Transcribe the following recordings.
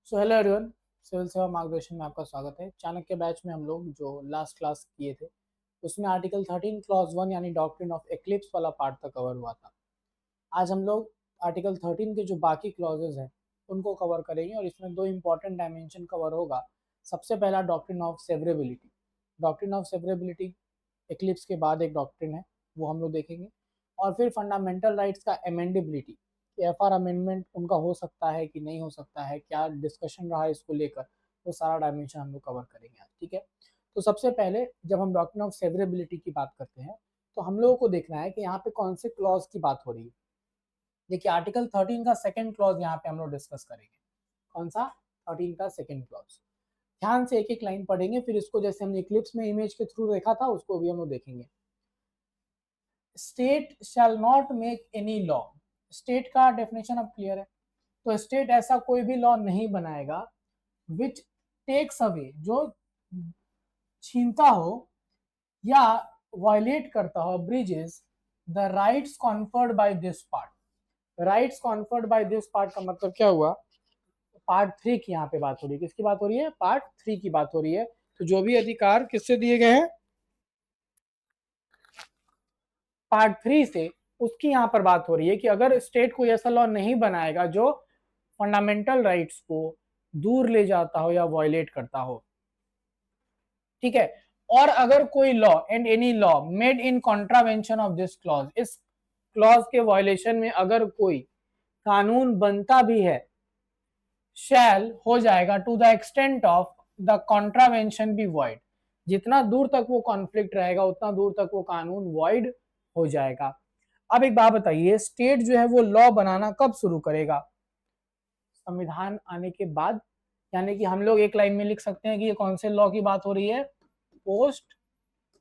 So hello everyone, civil सेवा मार्गदर्शन में आपका स्वागत है। चाणक्य बैच में हम लोग जो लास्ट क्लास किए थे उसमें आर्टिकल 13 क्लॉज 1 यानी डॉक्ट्रिन ऑफ एक्लिप्स वाला पार्ट तक कवर हुआ था। आज हम लोग आर्टिकल 13 के जो बाकी क्लॉजेज हैं उनको कवर करेंगे और इसमें दो इंपॉर्टेंट डायमेंशन कवर होगा। सबसे पहला doctrine of severability. Doctrine of severability eclipse के बाद एक डॉक्ट्रिन है, वो हम लोग देखेंगे। और फिर फंडामेंटल राइट्स का अमेंडेबिलिटी, एफ आर अमेंडमेंट उनका हो सकता है कि नहीं हो सकता है, क्या डिस्कशन रहा है इसको लेकर, वो सारा डायमेंशन हम लोग कवर करेंगे आज। ठीक है, तो सबसे पहले जब हम डॉक्ट्रिन ऑफ सेवरेबिलिटी की बात करते हैं तो हम लोगों को देखना है कि यहाँ पे कौन से क्लॉज की बात हो रही है। देखिए, आर्टिकल 13 का सेकंड क्लॉज यहाँ पे हम लोग डिस्कस करेंगे। कौन सा? 13 का सेकंड क्लॉज। ध्यान से एक एक लाइन पढ़ेंगे, फिर इसको जैसे हमने इक्लिप्स में इमेज के थ्रू देखा था उसको भी हम लोग देखेंगे। State shall not make any law. State का डेफिनेशन अब क्लियर है। तो स्टेट ऐसा कोई भी लॉ नहीं बनाएगा विच टेक्स अवे, जो छीनता हो या वायलेट करता हो, bridges the rights conferred by this part. Rights conferred by this part का मतलब क्या हुआ? पार्ट 3 की यहाँ पे बात हो रही है। किसकी बात हो रही है? पार्ट 3 की बात हो रही है। तो जो भी अधिकार किससे दिए गए हैं? पार्ट 3 से, उसकी यहाँ पर बात हो रही है कि अगर स्टेट कोई ऐसा लॉ नहीं बनाएगा जो फंडामेंटल राइट्स को दूर ले जाता हो या वायलेट करता हो, ठीक है। और अगर कोई law and any law made in contravention of this clause, इस क्लॉज के वायलेशन में अगर कोई कानून बनता भी है, शैल हो जाएगा to the extent of the contravention be void. जितना दूर तक वो कॉन्फ्लिक्ट रहेगा उतना दूर तक वो कानून वॉइड हो जाएगा। अब एक बात बताइए, स्टेट जो है वो लॉ बनाना कब शुरू करेगा? संविधान आने के बाद। यानी कि हम लोग एक लाइन में लिख सकते हैं कि ये कौन से लॉ की बात हो रही है? Post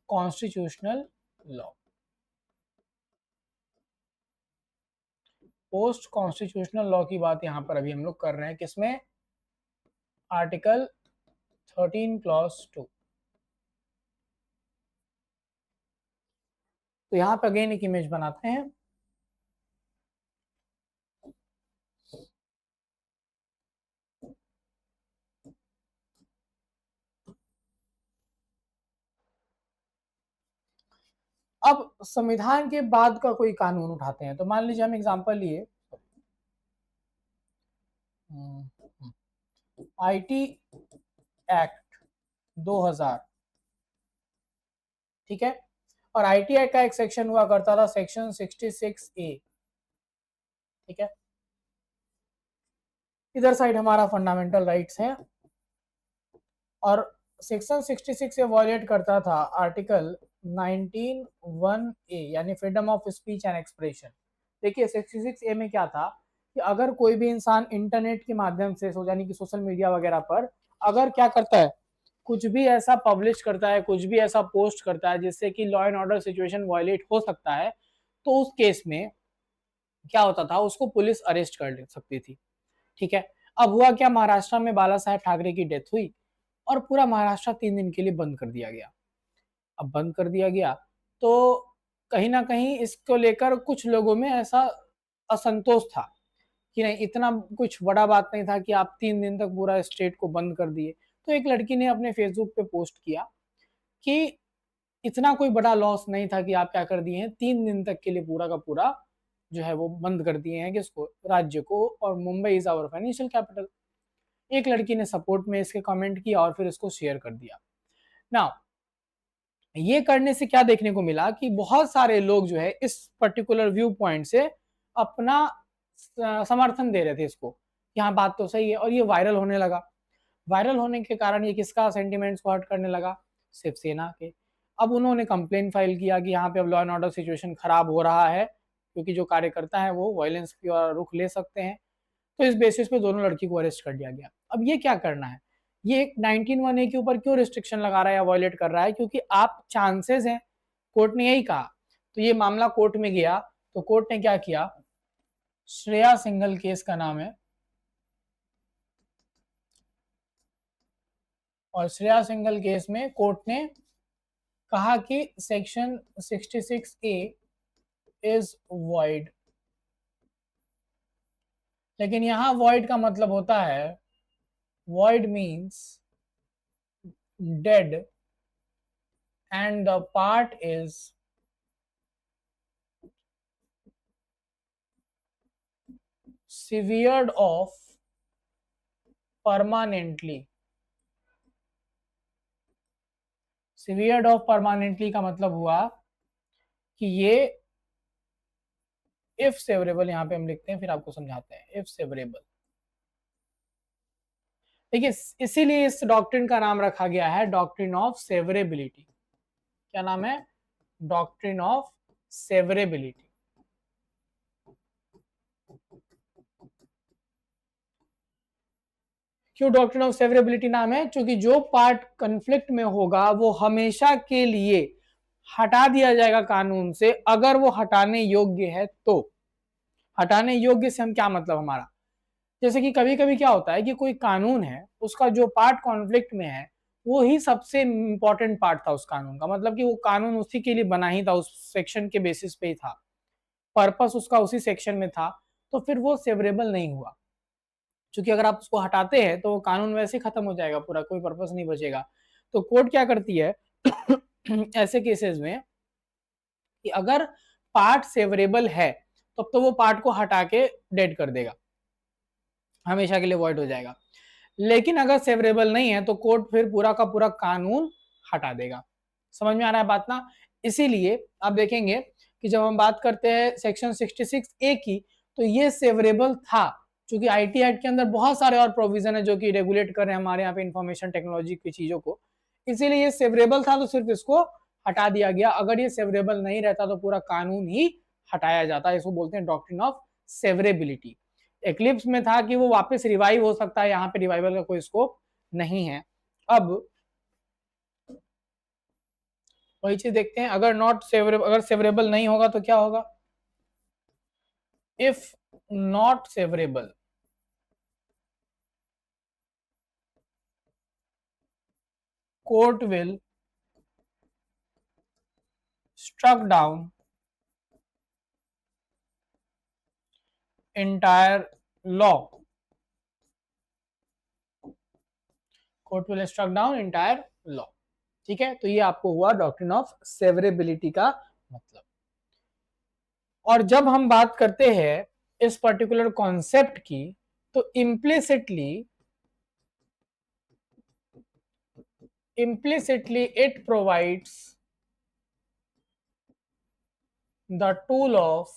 constitutional law. Post constitutional law की बात यहां पर अभी हम लोग कर रहे हैं। किसमें? Article 13 clause 2। तो यहाँ पे अगेन एक इमेज बनाते हैं। अब संविधान के बाद का कोई कानून उठाते हैं, तो मान लीजिए हम एग्जांपल लिए आईटी एक्ट 2000, ठीक है। और आईटी एक्ट का एक सेक्शन हुआ करता था, सेक्शन 66A, ठीक है। इधर साइड हमारा फंडामेंटल राइट्स है और सेक्शन 66 से वायलेट करता था आर्टिकल 19(1)A यानी freedom of speech and expression. देखिए 66A में क्या था कि अगर कोई भी इंसान इंटरनेट के माध्यम से, यानी कि सोशल मीडिया वगैरह पर अगर क्या करता है, कुछ भी ऐसा पब्लिश करता है, कुछ भी ऐसा पोस्ट करता है जिससे कि law and order situation violate हो सकता है, तो उस केस में क्या होता था, उसको पुलिस अरेस्ट कर सकती थी, ठीक है। अब हुआ क्या, महाराष्ट्र में बाला साहेब ठाकरे की डेथ हुई और पूरा महाराष्ट्र 3 दिन के लिए बंद कर दिया गया। अब बंद कर दिया गया तो कहीं ना कहीं इसको लेकर कुछ लोगों में ऐसा असंतोष था कि नहीं, इतना कुछ बड़ा बात नहीं था कि आप 3 दिन तक पूरा स्टेट को बंद कर दिए। तो एक लड़की ने अपने फेसबुक पे पोस्ट किया कि इतना कोई बड़ा लॉस नहीं था कि आप क्या कर दिए हैं, 3 दिन तक के लिए पूरा का पूरा जो है वो बंद कर दिए हैं किसको? राज्य को। और Mumbai is our financial capital. एक लड़की ने सपोर्ट में इसके कमेंट किया और फिर इसको शेयर कर दिया ना। ये करने से क्या देखने को मिला कि बहुत सारे लोग जो है इस पर्टिकुलर व्यू पॉइंट से अपना समर्थन दे रहे थे इसको, यहाँ बात तो सही है, और ये वायरल होने लगा। वायरल होने के कारण ये किसका सेंटिमेंट्स को हर्ट करने लगा? शिवसेना के। अब उन्होंने कंप्लेन फाइल किया कि यहाँ पे अब लॉ एंड ऑर्डर सिचुएशन खराब हो रहा है, क्योंकि जो कार्यकर्ता है वो वायलेंस की ओर रुख ले सकते हैं। तो इस बेसिस पे दोनों लड़की को अरेस्ट कर दिया गया। अब ये क्या करना है, ये 19(1)A के ऊपर क्यों रिस्ट्रिक्शन लगा रहा है या वायलेट कर रहा है? क्योंकि आप चांसेस हैं, कोर्ट ने यही कहा। तो ये मामला कोर्ट में गया तो कोर्ट ने क्या किया, श्रेया सिंघल केस का नाम है, और श्रेया सिंघल केस में कोर्ट ने कहा कि सेक्शन 66A इज वॉइड। लेकिन यहां वॉइड का मतलब होता है void means dead, and the part is severed off permanently. severed off permanently का मतलब हुआ कि ये इफ सेवरेबल, यहां पे हम लिखते हैं फिर आपको समझाते हैं इफ सेवरेबल। देखिए इसीलिए इस डॉक्ट्रिन का नाम रखा गया है डॉक्ट्रिन ऑफ सेवरेबिलिटी। क्या नाम है? Doctrine of severability. क्यों डॉक्ट्रिन ऑफ सेवरेबिलिटी नाम है? क्योंकि जो पार्ट कंफ्लिक्ट में होगा वो हमेशा के लिए हटा दिया जाएगा कानून से, अगर वो हटाने योग्य है तो। हटाने योग्य से हम क्या मतलब हमारा, जैसे कि कभी कभी क्या होता है कि कोई कानून है, उसका जो पार्ट कॉन्फ्लिक्ट में है वो ही सबसे इंपॉर्टेंट पार्ट था उस कानून का, मतलब कि वो कानून उसी के लिए बना ही था, उस सेक्शन के बेसिस पे ही था, पर्पस उसका उसी सेक्शन में था, तो फिर वो सेवरेबल नहीं हुआ। क्योंकि अगर आप उसको हटाते हैं तो वो कानून वैसे खत्म हो जाएगा पूरा, कोई पर्पस नहीं बचेगा। तो कोर्ट क्या करती है ऐसे केसेस में कि अगर पार्ट सेवरेबल है तब तो वो पार्ट को हटा के डेड कर देगा, हमेशा के लिए वॉइड हो जाएगा। लेकिन अगर सेवरेबल नहीं है तो कोर्ट फिर पूरा का पूरा कानून हटा देगा। समझ में आ रहा है बात ना? इसीलिए आप देखेंगे कि जब हम बात करते हैं सेक्शन 66 ए की, तो ये सेवरेबल था, क्योंकि आईटी एक्ट के अंदर बहुत सारे और प्रोविजन है जो कि रेगुलेट कर रहे हैं हमारे यहाँ पे इंफॉर्मेशन टेक्नोलॉजी की चीजों को। इसीलिए ये सेवरेबल था तो सिर्फ इसको हटा दिया गया, अगर ये सेवरेबल नहीं रहता तो पूरा कानून ही हटाया जाता है। इसको बोलते हैं डॉक्ट्रिन ऑफ सेवरेबिलिटी। एक्लिप्स में था कि वो वापस रिवाइव हो सकता है, यहाँ पे रिवाइवल का कोई स्कोप नहीं है। अब वही चीज देखते हैं, अगर नॉट सेवरेबल, अगर सेवरेबल नहीं होगा तो क्या होगा? If not severable, court will struck down entire law, court will struck down entire law। ठीक है, तो ये आपको हुआ डॉक्ट्रिन ऑफ सेवरेबिलिटी का मतलब। और जब हम बात करते हैं इस पर्टिकुलर कॉन्सेप्ट की, तो implicitly it provides the tool of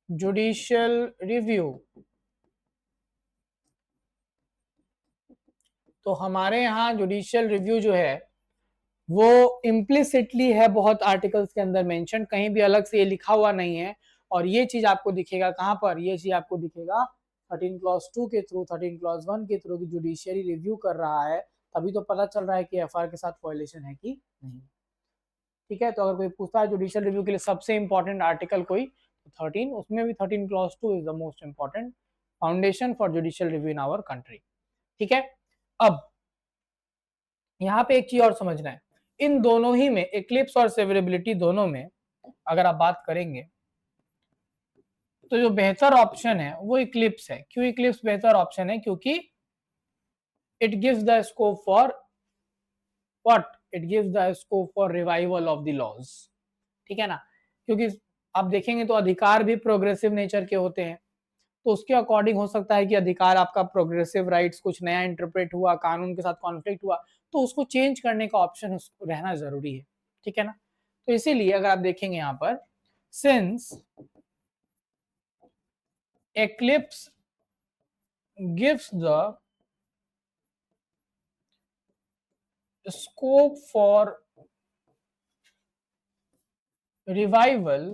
judicial review। तो हमारे यहाँ जुडिशियल रिव्यू जो है वो इम्प्लिसिटली है, बहुत आर्टिकल्स के अंदर मेंशन, कहीं भी अलग से ये लिखा हुआ नहीं है। और ये चीज आपको दिखेगा कहां पर? ये चीज आपको दिखेगा 13 क्लॉज 2 के थ्रू, 13 क्लॉज 1 के थ्रू की जुडिशियरी रिव्यू कर रहा है, तभी तो पता चल रहा है कि एफआर के साथ वायलेशन है कि नहीं। ठीक है, तो अगर कोई पूछता है जुडिशियल रिव्यू के लिए सबसे इंपॉर्टेंट आर्टिकल कोई, तो 13, उसमें भी 13 clause 2 is the most important foundation for judicial review in our country. ठीक है, अब यहाँ पे एक चीज और समझना है, इन दोनों ही में, एक्लिप्स और सेवरेबिलिटी दोनों में अगर आप बात करेंगे तो जो बेहतर ऑप्शन है वो इक्लिप्स है। क्यों इक्लिप्स बेहतर ऑप्शन है? क्योंकि it gives the scope for what, it gives the scope for revival of the laws. ठीक है ना? क्योंकि आप देखेंगे तो अधिकार भी प्रोग्रेसिव नेचर के होते हैं, तो उसके अकॉर्डिंग हो सकता है कि अधिकार आपका प्रोग्रेसिव राइट्स कुछ नया इंटरप्रेट हुआ, कानून के साथ कॉन्फ्लिक्ट हुआ, तो उसको चेंज करने का ऑप्शन रहना जरूरी है। ठीक है ना? तो इसीलिए अगर आप देखेंगे यहाँ पर, since eclipse gives the scope for revival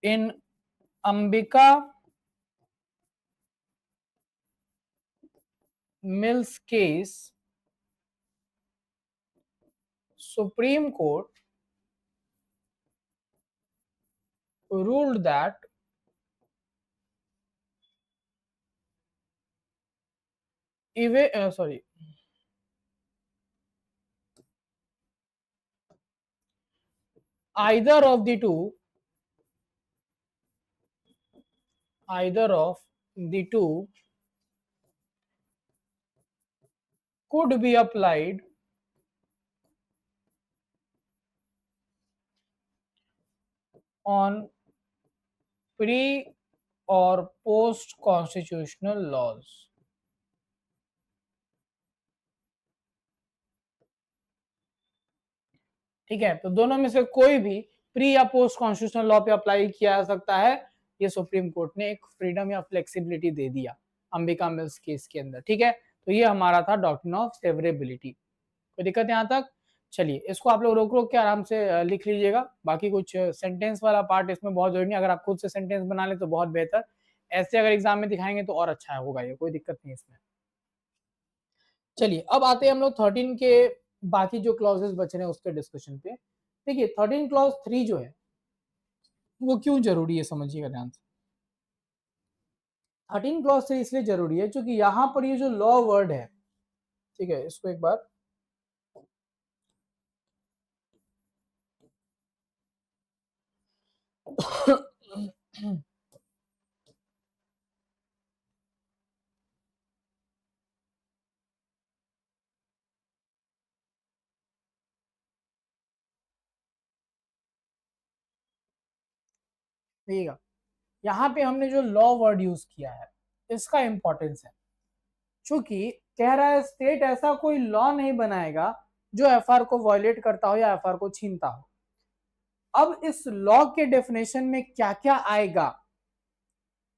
in Ambika Mills case, Supreme Court ruled that sorry, either of the two, either of the two could be applied on pre or post constitutional laws. ठीक है, तो दोनों में से कोई भी pre या post constitutional law पे अप्लाई किया जा सकता है, ये सुप्रीम कोर्ट ने एक फ्रीडम या फ्लेक्सिबिलिटी दे दिया अंबिका मिल्स केस के अंदर। ठीक है, तो ये हमारा था डॉक्ट्रिन ऑफ सेवरेबिलिटी। कोई दिक्कत यहाँ तक? चलिए, इसको आप लोग रोक रोक के आराम से लिख लीजिएगा। बाकी कुछ सेंटेंस वाला पार्ट इसमें बहुत जरूरी नहीं, अगर आप खुद से सेंटेंस बना ले तो बहुत बेहतर, ऐसे अगर एग्जाम में दिखाएंगे तो और अच्छा होगा, ये कोई दिक्कत नहीं इसमें। चलिए, अब आते हैं हम लोग 13 के बाकी जो क्लॉजेस बच रहे हैं उसके डिस्कशन पे। देखिए 13 क्लॉज 3 जो है वो क्यों जरूरी है, समझिएगा ध्यान से। 13 क्लॉज 3 इसलिए जरूरी है क्योंकि यहाँ पर ये जो लॉ वर्ड है, ठीक है, इसको एक बार देखिएगा, यहाँ पे हमने जो लॉ वर्ड यूज किया है इसका इंपॉर्टेंस है, क्योंकि कह रहा है स्टेट ऐसा कोई लॉ नहीं बनाएगा जो एफआर को वायलेट करता हो या एफआर को छीनता हो। अब इस लॉ के डेफिनेशन में क्या क्या आएगा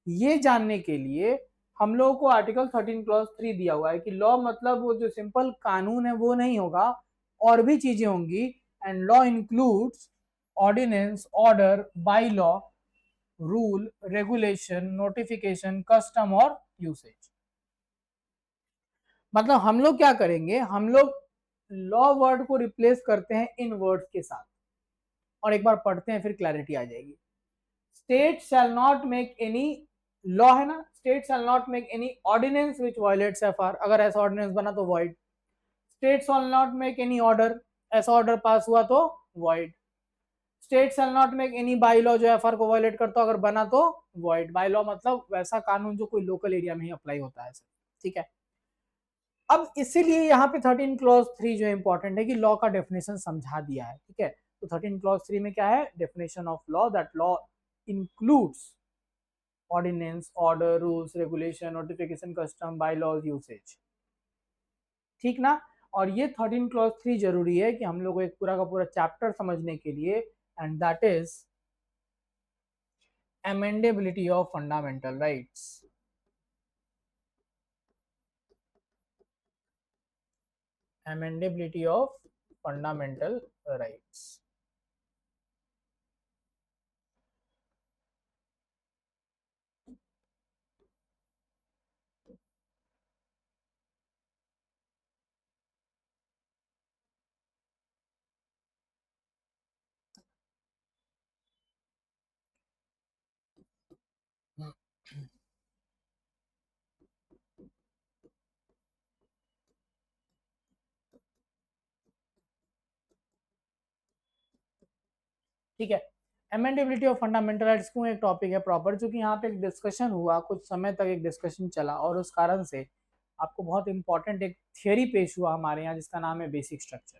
ये जानने के लिए हम लोगों को आर्टिकल 13 क्लॉज 3 दिया हुआ है कि लॉ मतलब वो जो सिंपल कानून है वो नहीं होगा, और भी चीजें होंगी। And law includes ordinance, order, bylaw, rule, regulation, notification, custom और यूसेज। मतलब हम लोग क्या करेंगे, हम लोग लॉ वर्ड को रिप्लेस करते हैं इन वर्ड्स के साथ, और एक बार पढ़ते हैं फिर क्लैरिटी आ जाएगी। State shall not make any, law है ना, state shall not make any ordinance which violates FR, अगर ऐसा ऑर्डिनेंस बना तो void. State shall not make any order, ऐसा ऑर्डर पास हुआ तो void. State shall not make any bylaw, जो एफआर को वायलेट करता अगर बना तो वॉइड। बाई लॉ मतलब वैसा कानून जो कोई लोकल एरिया में ही अप्लाई होता है, ठीक है। अब इसीलिए यहाँ पे 13 क्लॉज 3 जो इंपॉर्टेंट है कि लॉ का डेफिनेशन समझा दिया है, ठीक है। तो 13 क्लॉज 3 में क्या है, definition of law, that law includes ordinance, order, rules, regulation, notification, custom, bylaws, usage, ठीक ना। और ये 13 क्लॉज 3 जरूरी है कि हम लोग को एक पूरा का पूरा चैप्टर समझने के लिए, and that is amendability of fundamental rights. Amendability of fundamental rights. ठीक है, अमेंडेबिलिटी ऑफ फंडामेंटल राइट्स क्यों एक टॉपिक है प्रॉपर, क्योंकि यहाँ पे एक डिस्कशन हुआ, कुछ समय तक एक डिस्कशन चला, और उस कारण से आपको बहुत इंपॉर्टेंट एक थियोरी पेश हुआ हमारे यहाँ जिसका नाम है बेसिक स्ट्रक्चर,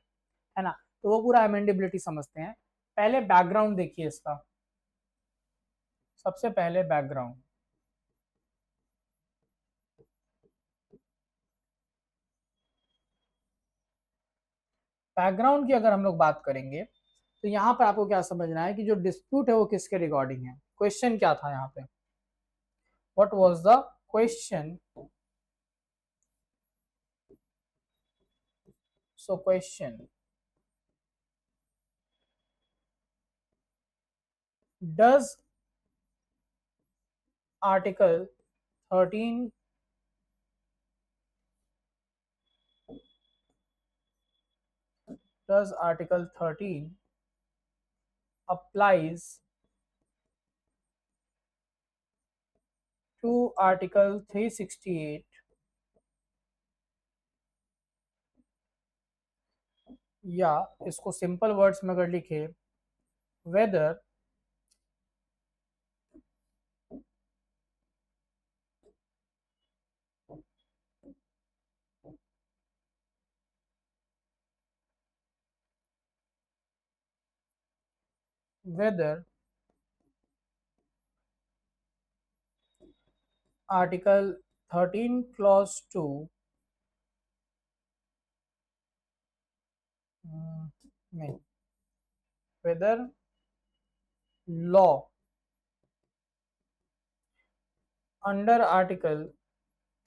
है ना। तो वो पूरा अमेंडेबिलिटी समझते हैं। पहले बैकग्राउंड देखिए इसका, सबसे पहले बैकग्राउंड। बैकग्राउंड की अगर हम लोग बात करेंगे तो यहाँ पर आपको क्या समझना है कि जो डिस्प्यूट है वो किसके रिगार्डिंग है, क्वेश्चन क्या था यहाँ पे, what was the question. So question, does article 13 does article 13 applies to article 368 या इसको सिंपल वर्ड्स में अगर लिखे, वेदर whether Article 13 Clause 2 नहीं, whether law under Article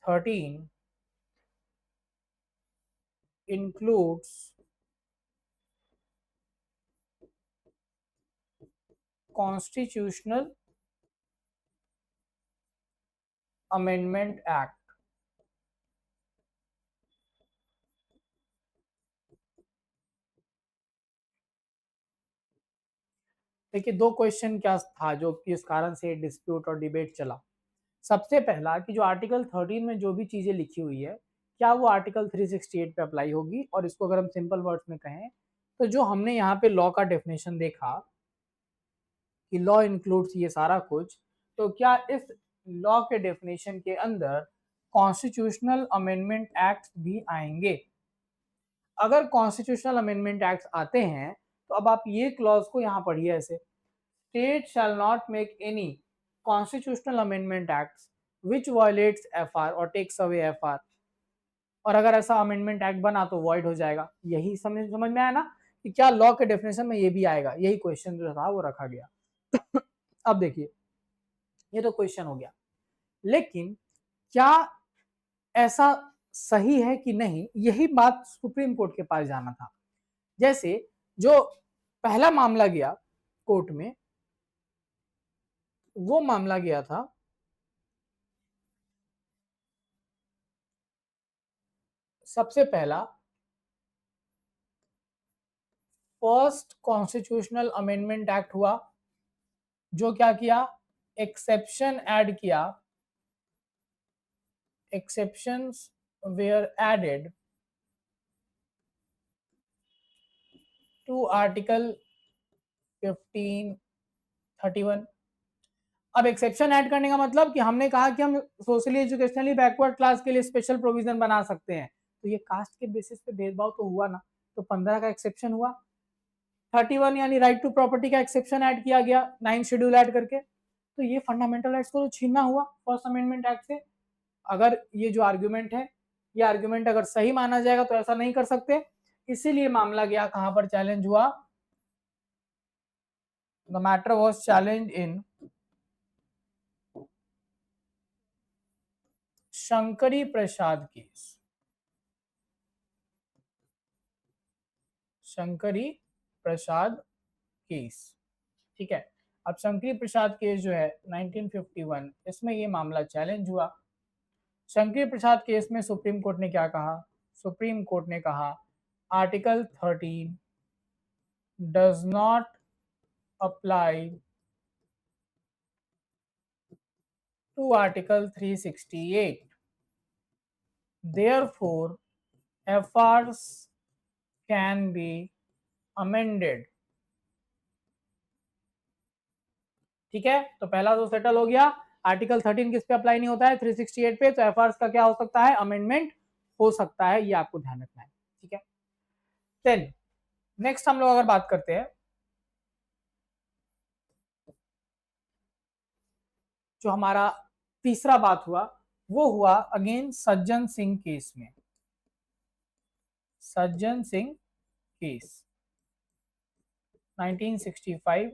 13 includes Constitutional Amendment Act. देखिए दो क्वेश्चन क्या था जो कि इस कारण से डिस्प्यूट और डिबेट चला। सबसे पहला कि जो आर्टिकल 13 में जो भी चीजें लिखी हुई है क्या वो आर्टिकल 368 पे अप्लाई होगी, और इसको अगर हम सिंपल वर्ड्स में कहें तो जो हमने यहाँ पे लॉ का डेफिनेशन देखा कि लॉ इंक्लूड्स ये सारा कुछ, तो क्या इस लॉ के डेफिनेशन के अंदर कॉन्स्टिट्यूशनल अमेंडमेंट एक्ट भी आएंगे? अगर कॉन्स्टिट्यूशनल अमेंडमेंट एक्ट आते हैं तो अब आप ये क्लॉज को यहाँ पढ़िए ऐसे, state shall not make any constitutional amendment act which violates FR और टेक्स अवे एफआर, और अगर ऐसा अमेंडमेंट एक्ट बना तो वॉइड हो जाएगा। यही समझ में आया ना कि क्या लॉ के डेफिनेशन में ये भी आएगा, यही क्वेश्चन जो था वो रखा गया। अब देखिए ये तो क्वेश्चन हो गया, लेकिन क्या ऐसा सही है कि नहीं, यही बात सुप्रीम कोर्ट के पास जाना था। जैसे जो पहला मामला गया कोर्ट में, वो मामला गया था सबसे पहला फर्स्ट कॉन्स्टिट्यूशनल अमेंडमेंट एक्ट हुआ, जो क्या किया, एक्सेप्शन ऐड किया, exceptions were added to article 1531। अब एक्सेप्शन ऐड करने का मतलब कि हमने कहा कि हम सोशली एजुकेशनली बैकवर्ड क्लास के लिए स्पेशल प्रोविजन बना सकते हैं, तो ये कास्ट के बेसिस पे भेदभाव तो हुआ ना, तो 15 का एक्सेप्शन हुआ। 31 यानी राइट टू प्रॉपर्टी का एक्सेप्शन ऐड किया गया 9 शेड्यूल ऐड करके, तो ये फंडामेंटल राइट्स को तो छीनना हुआ फर्स्ट अमेंडमेंट एक्ट से। अगर ये जो आर्ग्यूमेंट है, ये आर्ग्यूमेंट अगर सही माना जाएगा तो ऐसा नहीं कर सकते, इसीलिए मामला गया कहां पर, चैलेंज हुआ, the matter was challenge in Shankari Prasad case, Shankari Prasad case. ठीक है, अब शंकरी प्रसाद केस जो है 1951, इसमें ये मामला चैलेंज हुआ। शंकरी प्रसाद केस में सुप्रीम कोर्ट ने क्या कहा, सुप्रीम कोर्ट ने कहा article 13 does not apply to article 368, therefore FRs can be amended। ठीक है, तो पहला तो सेटल हो गया, आर्टिकल 13 किस पे अप्लाई नहीं होता है, 368 पे, तो एफआरस का क्या हो सकता है, अमेंडमेंट हो सकता है, ये आपको ध्यान रखना है। ठीक है, देन नेक्स्ट हम लोग अगर बात करते हैं, जो हमारा तीसरा बात हुआ वो हुआ अगेन सज्जन सिंह केस में, सज्जन सिंह केस 1965।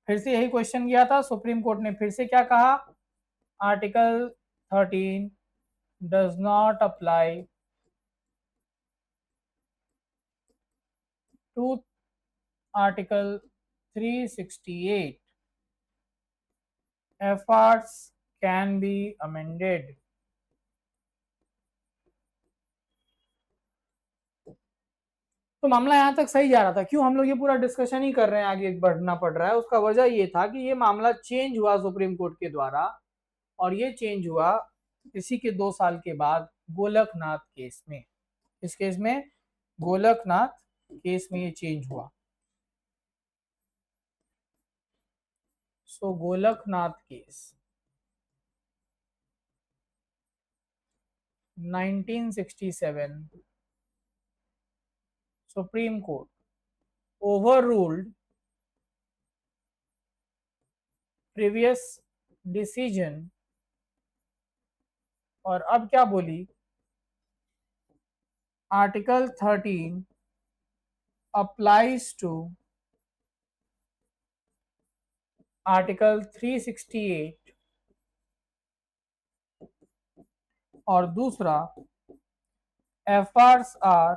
फिर से यही क्वेश्चन गया था, सुप्रीम कोर्ट ने फिर से क्या कहा, article 13 does not apply to article 368, FRs can be amended। तो मामला यहाँ तक सही जा रहा था, क्यों हम लोग ये पूरा डिस्कशन ही कर रहे हैं, आगे बढ़ना पड़ रहा है, उसका वजह ये था कि ये मामला चेंज हुआ सुप्रीम कोर्ट के द्वारा, और ये चेंज हुआ इसी के 2 साल के बाद गोलकनाथ केस में। इस केस में गोलकनाथ केस में ये चेंज हुआ। So Golaknath case 1967 supreme court overruled previous decision और अब क्या बोली, आर्टिकल 13 applies to आर्टिकल 368 और दूसरा एफआर्स आर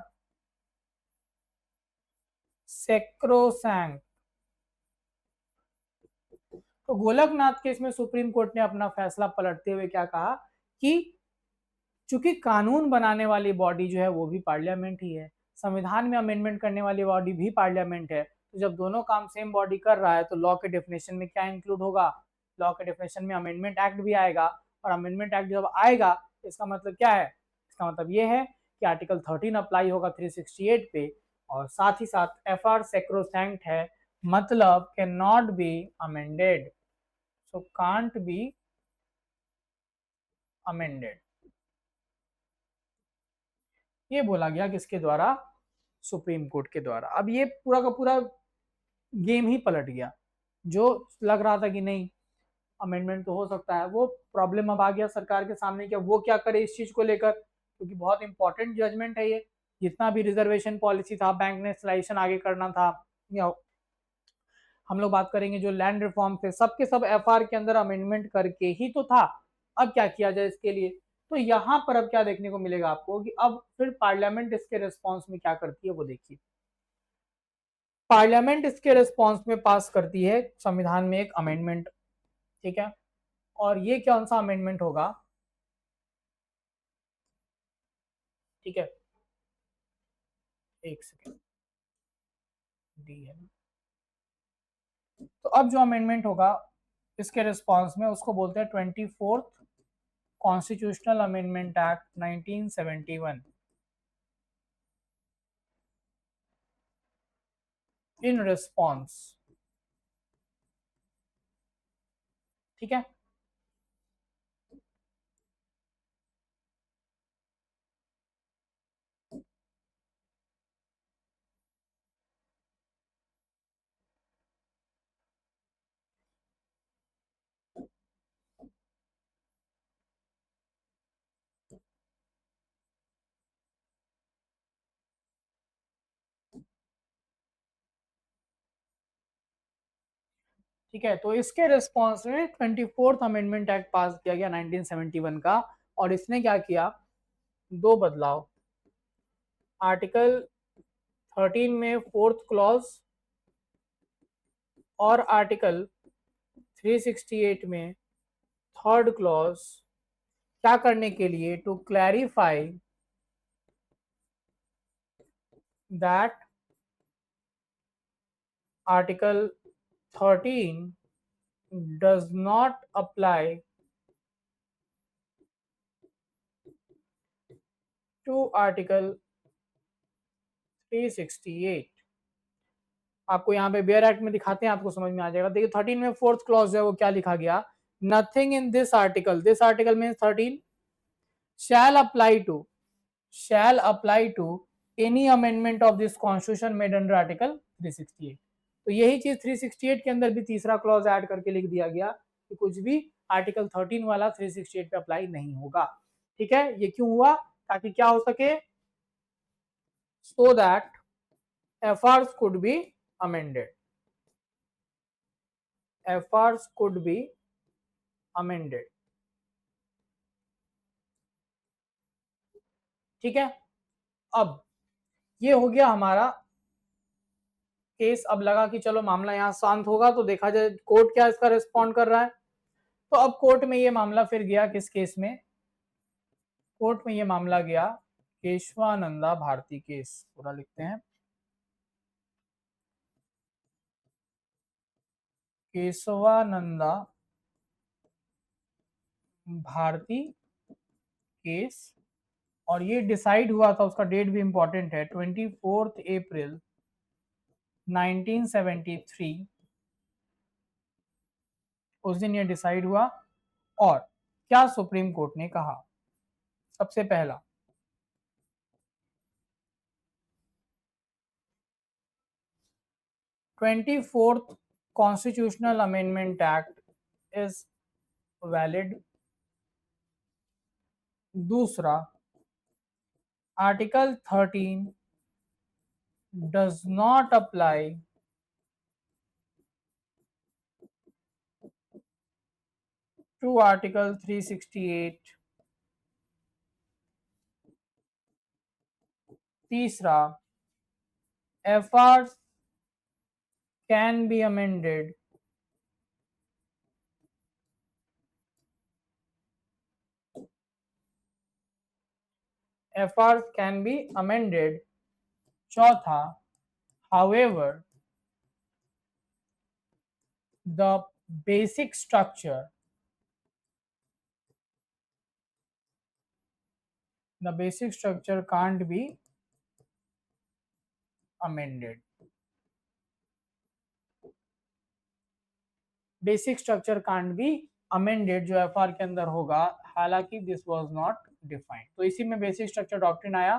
सेक्रोसैंक्ट। तो गोलकनाथ केस में सुप्रीम कोर्ट ने अपना फैसला पलटते हुए क्या कहा कि चूंकि कानून बनाने वाली बॉडी जो है वो भी पार्लियामेंट ही है, संविधान में अमेंडमेंट करने वाली बॉडी भी पार्लियामेंट है, तो जब दोनों काम सेम बॉडी कर रहा है तो लॉ के डेफिनेशन में क्या इंक्लूड होगा, लॉ के डेफिनेशन में अमेंडमेंट एक्ट भी आएगा। और अमेंडमेंट एक्ट जब आएगा इसका मतलब क्या है, इसका मतलब ये है कि आर्टिकल 13 अप्लाई होगा 368 पे, और साथ ही साथ एफ आर सेक्रोसैंक्ट है, मतलब can not be amended, so can't be amended. ये बोला गया किसके द्वारा, सुप्रीम कोर्ट के द्वारा। अब ये पूरा का पूरा गेम ही पलट गया। जो लग रहा था कि नहीं अमेंडमेंट तो हो सकता है, वो प्रॉब्लम अब आ गया सरकार के सामने कि वो क्या करे इस चीज को लेकर, क्योंकि बहुत इंपॉर्टेंट जजमेंट है ये। जितना भी रिजर्वेशन पॉलिसी था, बैंक नेशनलाइजेशन आगे करना था, या हम लोग बात करेंगे जो लैंड रिफॉर्म थे, सबके सब एफआर के अंदर अमेंडमेंट करके ही तो था। अब क्या किया जाए इसके लिए, तो यहाँ पर अब क्या देखने को मिलेगा आपको कि अब फिर पार्लियामेंट इसके रिस्पॉन्स में क्या करती है वो देखिए। पार्लियामेंट इसके रिस्पॉन्स में पास करती है संविधान में एक अमेंडमेंट, ठीक है। और ये कौन सा अमेंडमेंट होगा, ठीक है, एक सेकेंड, डी है। तो अब जो अमेंडमेंट होगा इसके रिस्पॉन्स में उसको बोलते हैं 24th constitutional amendment act 1971 in response, ठीक है। ठीक है, तो इसके रिस्पॉन्स में 24th अमेंडमेंट एक्ट पास किया गया 1971 का, और इसने क्या किया, दो बदलाव, आर्टिकल 13 में फोर्थ क्लॉज और आर्टिकल 368 में थर्ड क्लॉज, क्या करने के लिए, to clarify that article 13 does not apply to article 368। आपको यहाँ पे बेयर एक्ट में दिखाते हैं, आपको समझ में आ जाएगा। देखिए 13 में फोर्थ क्लॉज है वो क्या लिखा गया, nothing in this article means 13 shall apply to shall apply to any amendment of this constitution made under article 368। तो यही चीज 368 के अंदर भी तीसरा क्लॉज ऐड करके लिख दिया गया कि कुछ भी आर्टिकल 13 वाला 368 पे अप्लाई नहीं होगा, ठीक है। ये क्यों हुआ, ताकि क्या हो सके, so that FRs could be amended, FRs could be amended, ठीक है। अब ये हो गया हमारा केस। अब लगा कि चलो मामला यहाँ शांत होगा तो देखा जाए कोर्ट क्या इसका रिस्पॉन्ड कर रहा है। तो अब कोर्ट में ये मामला फिर गया किस केस में, कोर्ट में ये मामला गया केशवानंदा भारती केस, पूरा लिखते हैं, केशवानंदा भारती केस और ये डिसाइड हुआ था, उसका डेट भी इंपॉर्टेंट है, 24 अप्रैल 1973, उस दिन ये डिसाइड हुआ। और क्या सुप्रीम कोर्ट ने कहा? सबसे पहला, 24th constitutional amendment act is valid. दूसरा, article 13 does not apply to article 368। तीसरा, FR can be amended FRs can be amended. चौथा, however, the basic structure can't be amended. Basic structure can't be amended जो FR के अंदर होगा, हालांकि this was not defined. तो इसी में बेसिक स्ट्रक्चर डॉक्ट्रिन आया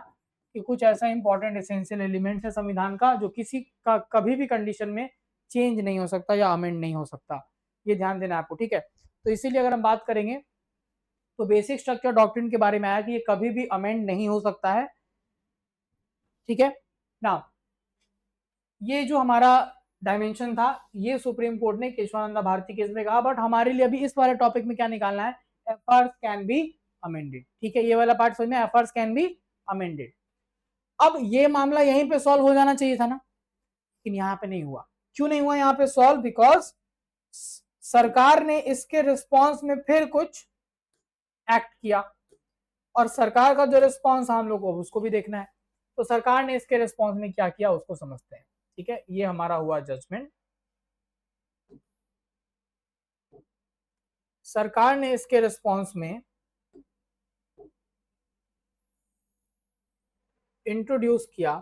कि कुछ ऐसा इंपॉर्टेंट एसेंशियल एलिमेंट है संविधान का जो किसी का कभी भी कंडीशन में चेंज नहीं हो सकता या अमेंड नहीं हो सकता, ये ध्यान देना आपको, ठीक है। तो इसीलिए अगर हम बात करेंगे तो बेसिक स्ट्रक्चर डॉक्ट्रिन के बारे में आया कि ये कभी भी अमेंड नहीं हो सकता है, ठीक है ना। ये जो हमारा डायमेंशन था, ये सुप्रीम कोर्ट ने केशवानंदा भारती केस में कहा, बट हमारे लिए अभी इस वाले टॉपिक में क्या निकालना है, एफआर्स कैन बी अमेंडेड, ठीक है। ये वाला पार्ट समझ में, एफआर्स कैन बी अमेंडेड। अब ये मामला यहीं पे सॉल्व हो जाना चाहिए था ना, लेकिन यहाँ पे नहीं हुआ। क्यों नहीं हुआ यहाँ पे सॉल्व? बिकॉज सरकार ने इसके रिस्पॉन्स में फिर कुछ एक्ट किया, और सरकार का जो रिस्पॉन्स हम लोग को उसको भी देखना है। तो सरकार ने इसके रिस्पॉन्स में क्या किया उसको समझते हैं, ठीक है। ये हमारा हुआ जजमेंट। सरकार ने इसके रिस्पॉन्स में इंट्रोड्यूस किया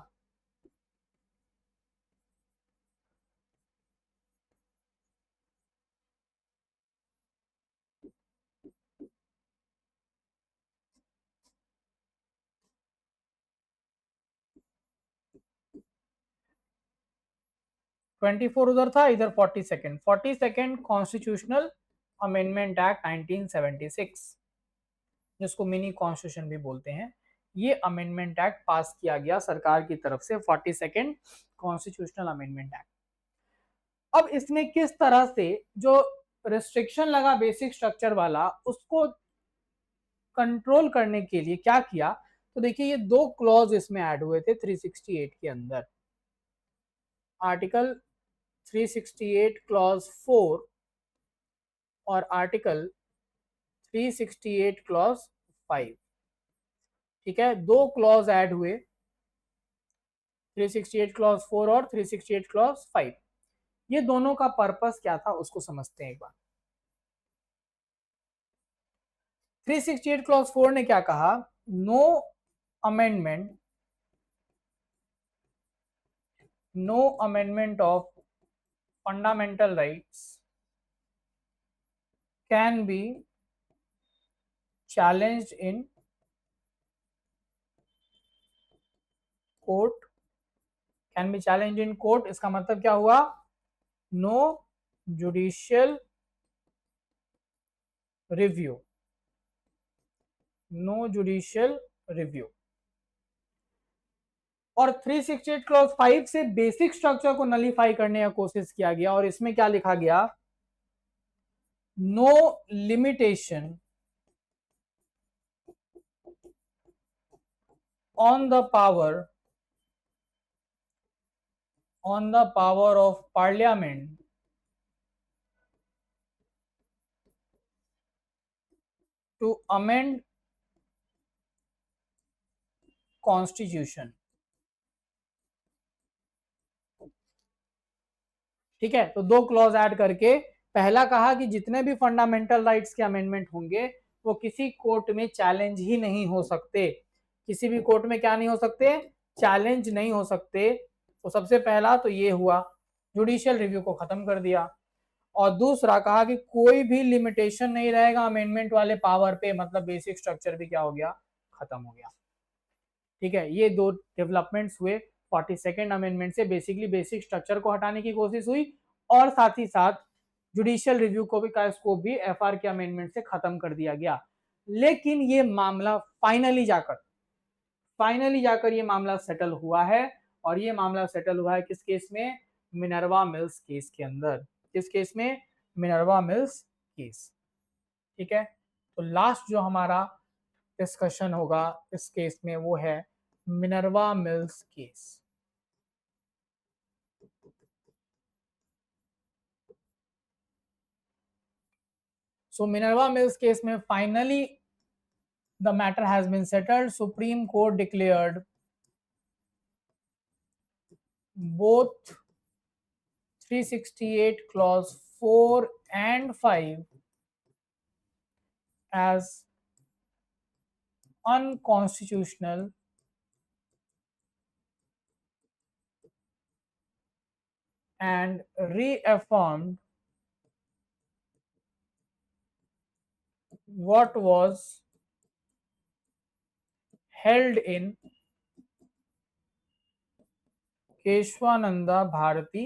(24) उधर था, इधर 42nd कॉन्स्टिट्यूशनल अमेंडमेंट एक्ट 1976, जिसको मिनी कॉन्स्टिट्यूशन भी बोलते हैं। ये अमेंडमेंट एक्ट पास किया गया सरकार की तरफ से, 42nd कॉन्स्टिट्यूशनल अमेंडमेंट एक्ट। अब इसने किस तरह से जो रिस्ट्रिक्शन लगा बेसिक स्ट्रक्चर वाला, उसको कंट्रोल करने के लिए क्या किया? तो देखिए, ये दो क्लॉज इसमें ऐड हुए थे 368 के अंदर। आर्टिकल 368 क्लॉज 4 और आर्टिकल 368 क्लॉज 5, ठीक है। दो क्लॉज ऐड हुए, 368 क्लॉज 4 और 368 क्लॉज 5। ये दोनों का पर्पस क्या था उसको समझते हैं एक बार। 368 क्लॉज 4 ने क्या कहा? No amendment of fundamental rights can be challenged in court, can be challenged in court। इसका मतलब क्या हुआ? No judicial review, no judicial review. और 368 क्लॉज 5 से बेसिक स्ट्रक्चर को नलीफाई करने का कोशिश किया गया, और इसमें क्या लिखा गया? No limitation on the power of parliament to amend constitution, ठीक है। तो दो क्लॉज ऐड करके पहला कहा कि जितने भी फंडामेंटल राइट्स के अमेंडमेंट होंगे वो किसी कोर्ट में चैलेंज ही नहीं हो सकते, किसी भी कोर्ट में क्या नहीं हो सकते, चैलेंज नहीं हो सकते। तो सबसे पहला तो ये हुआ, जुडिशियल रिव्यू को खत्म कर दिया। और दूसरा कहा कि कोई भी लिमिटेशन नहीं रहेगा अमेंडमेंट वाले पावर पे, मतलब बेसिक स्ट्रक्चर भी क्या हो गया, खत्म हो गया। ठीक है, ये दो डेवलपमेंट्स हुए 42nd अमेंडमेंट से। बेसिकली बेसिक स्ट्रक्चर को हटाने की कोशिश हुई और साथ ही साथ जुडिशियल रिव्यू को भी का स्कोप भी एफआर के अमेंडमेंट से खत्म कर दिया गया। लेकिन ये मामला फाइनली जाकर ये मामला सेटल हुआ है। और ये मामला सेटल हुआ है किस केस में, मिनर्वा मिल्स केस के अंदर। किस केस में, मिनर्वा मिल्स केस। ठीक है, तो लास्ट जो हमारा डिस्कशन होगा इस केस में वो है Minerva Mills case. So Minerva Mills case में finally the matter has been settled. Supreme court declared both 368 clause 4 and 5 as unconstitutional and reaffirmed what was held in Kesavananda Bharati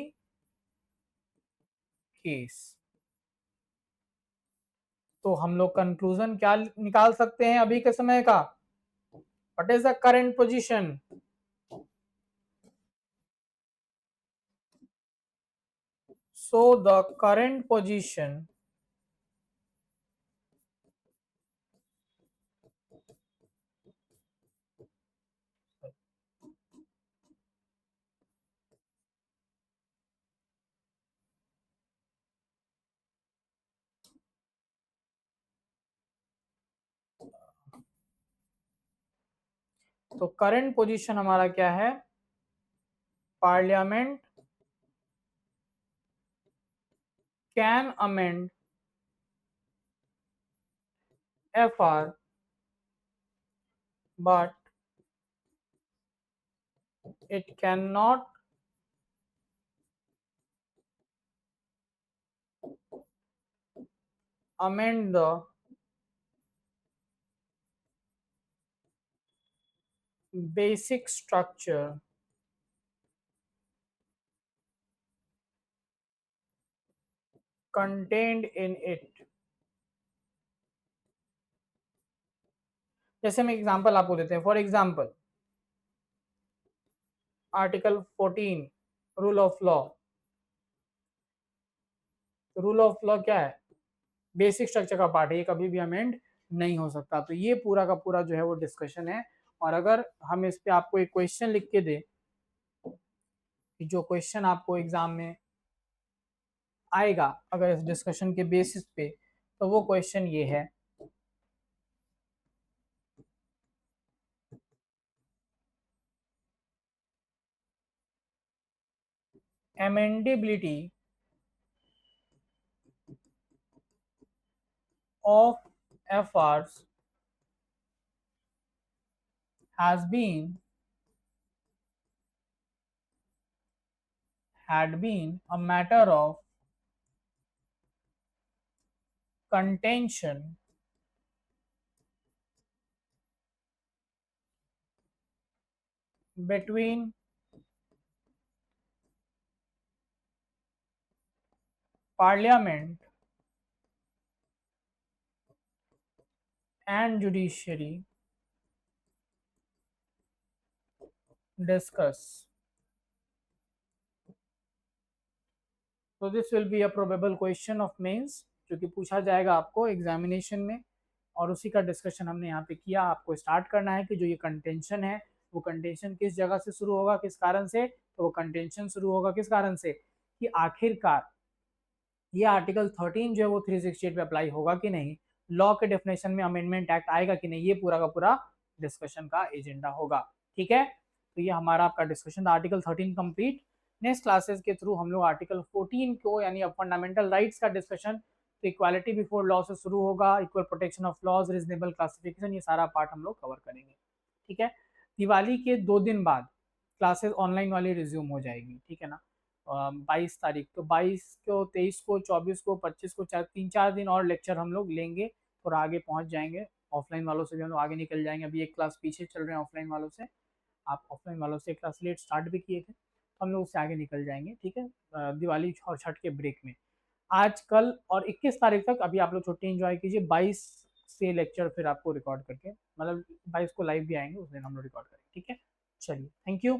case. तो हम लोग कंक्लूजन क्या निकाल सकते हैं अभी के समय का, what is the current position. So the current position तो करंट पोजीशन हमारा क्या है, parliament can amend FR but it cannot amend the basic structure contained in it। जैसे हम एग्जांपल आपको देते हैं, for example article 14 rule of law. Rule of law क्या है, बेसिक स्ट्रक्चर का पार्ट है, ये कभी भी अमेंड नहीं हो सकता। तो ये पूरा का पूरा जो है वो डिस्कशन है। और अगर हम इस पे आपको एक क्वेश्चन लिख के दे, जो क्वेश्चन आपको एग्जाम में आएगा अगर इस डिस्कशन के बेसिस पे, तो वो क्वेश्चन ये है, amendability of FRs has been had been a matter of contention between parliament and judiciary discuss। So this will be a probable question of mains जो कि पूछा जाएगा आपको एग्जामिनेशन में। और उसी का डिस्कशन हमने यहाँ पे किया। आपको स्टार्ट करना है कि जो ये कंटेंशन है वो कंटेंशन किस जगह से शुरू होगा, किस कारण से। तो वो कंटेंशन शुरू होगा किस कारण से, कि आखिरकार ये आर्टिकल 13 जो है वो 368 पे अप्लाई होगा कि नहीं, लॉ के डेफिनेशन में अमेंडमेंट एक्ट आएगा कि नहीं, ये पूरा का पूरा डिस्कशन का एजेंडा होगा। ठीक है, तो ये हमारा आपका डिस्कशन था आर्टिकल 13 कंप्लीट। नेक्स्ट क्लासेस के थ्रू हम लोग आर्टिकल 14 को यानी फंडामेंटल राइट्स का डिस्कशन, तो इक्वालिटी बिफोर लॉ से शुरू होगा, equal protection of laws, reasonable classification, ये सारा पार्ट हम लोग कवर करेंगे। ठीक है। दिवाली के 2 दिन बाद क्लासेस ऑनलाइन वाली रिज्यूम हो जाएगी, ठीक है ना। 22 तारीख, तो 22 को, 23 को, 24 को, 25 को, 3-4 दिन और लेक्चर हम लोग लेंगे, थोड़ा आगे पहुंच जाएंगे। ऑफलाइन वालों से भी हम लोग आगे निकल जाएंगे, अभी एक क्लास पीछे चल रहे हैं ऑफलाइन वालों से। आप ऑफलाइन वालों से क्लास लेट स्टार्ट भी किए थे, तो हम लोग उससे आगे निकल जाएंगे, ठीक है। दिवाली और छठ के ब्रेक में आज कल और 21 तारीख तक अभी आप लोग छुट्टी एंजॉय कीजिए। 22 से लेक्चर फिर आपको रिकॉर्ड करके, मतलब 22 को लाइव भी आएंगे, उस दिन हम लोग रिकॉर्ड करेंगे, ठीक है। चलिए, थैंक यू।